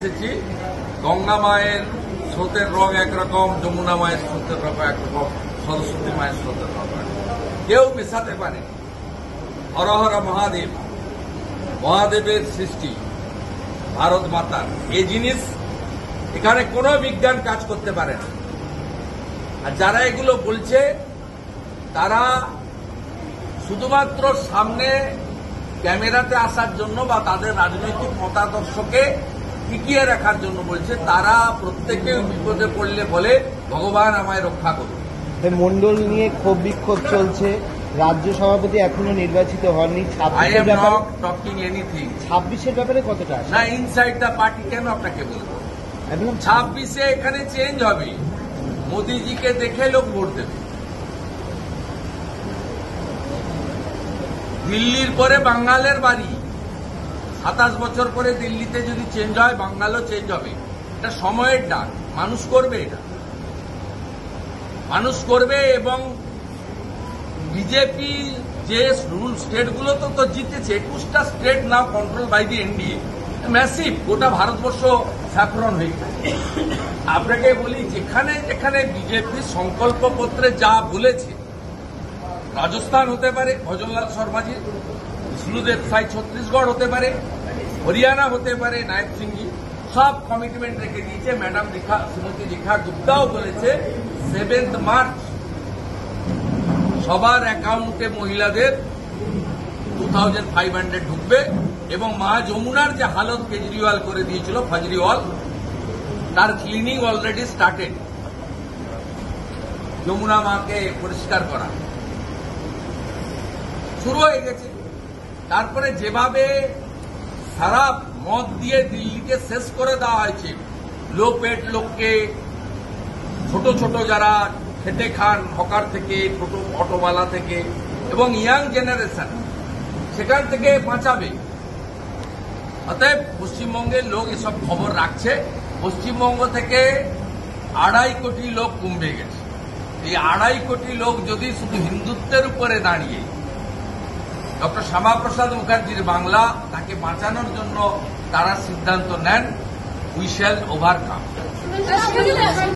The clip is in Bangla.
এসেছি গঙ্গা মায়ের স্রোতের রং একরকম, যমুনা মায়ের স্রোতের রং একরকম, সরস্বতী মায়ের স্রোতের রং কেউ মেশাতে পারে। হর হর মহাদেব, মহাদেবের সৃষ্টি, ভারত মাতার এই জিনিস এখানে কোনো বিজ্ঞান কাজ করতে পারে না। আর যারা এগুলো বলছে তারা শুধুমাত্র সামনে ক্যামেরাতে আসার জন্য বা তাদের রাজনৈতিক মতাদর্শকে টিকিয়ে রাখার জন্য বলছে। তারা প্রত্যেকে বিপদে পড়লে বলে ভগবান আমায় রক্ষা করুন। মন্ডল নিয়ে ক্ষোভ বিক্ষোভ চলছে, রাজ্য সভাপতি এখনো নির্বাচিত হননি। 26-এর ব্যাপারে কতটা না ইনসাইড দ্য পার্টি কেন আপনাকে বলবো? 26-এ এখানে চেঞ্জ হবে, মোদিজিকে দেখে লোক ভোট দেবে। দিল্লির পরে বাঙ্গালের বাড়ি, 27 বছর পরে দিল্লিতে যদি চেঞ্জ হয় বাঙ্গালও চেঞ্জ হবে। এটা সময়ের ডাক, মানুষ করবে, এটা মানুষ করবে। এবং বিজেপি যে রুল স্টেটগুলো তো জিতেছে, 21টা state now control by the NDA, massive, গোটা ভারতবর্ষ স্যাফরন হয়ে গেছে। আপনাকে বলি, যেখানে যেখানে বিজেপি সংকল্পপত্রে যা বলেছে, রাজস্থান হতে পারে ভজনলাল শর্মাজি, বিষ্ণুদেব সাই ছত্তিশগড় হতে পারে, হরিয়ানা হতে পারে নায়ব সিংজি, সব কমিটমেন্ট রেখে দিয়েছে। ম্যাডাম শ্রীমতী রেখা গুপ্তাও বলেছে 7 মার্চ সবার অ্যাকাউন্টে মহিলাদের 2500 ঢুকবে। এবং মা যমুনার যে হালত কেজরিওয়াল করে দিয়েছিল ফজরিওয়াল, তার ক্লিনিং অলরেডি স্টার্টেড। যমুনা মাকে পরিষ্কার করা শুরু হয়ে গেছে। তারপরে যেভাবে সারা মদ দিয়ে দিল্লিকে শেষ করে দেওয়া হয়েছে, লো পেট লোককে, ছোট ছোট যারা খেটে খান হকার থেকে, ছোট অটোওয়ালা থেকে, এবং ইয়াং জেনারেশন সেখান থেকে বাঁচাবে। অতএব পশ্চিমবঙ্গের লোক এসব খবর রাখছে। পশ্চিমবঙ্গ থেকে 2.5 কোটি লোক কমবে গেছে। এই 2.5 কোটি লোক যদি শুধু হিন্দুত্বের উপরে দাঁড়িয়ে ডক্টর শ্যামাপ্রসাদ মুখার্জির বাংলা, তাকে বাঁচানোর জন্য তারা সিদ্ধান্ত নেন, উই শ্যাল ওভারকাম।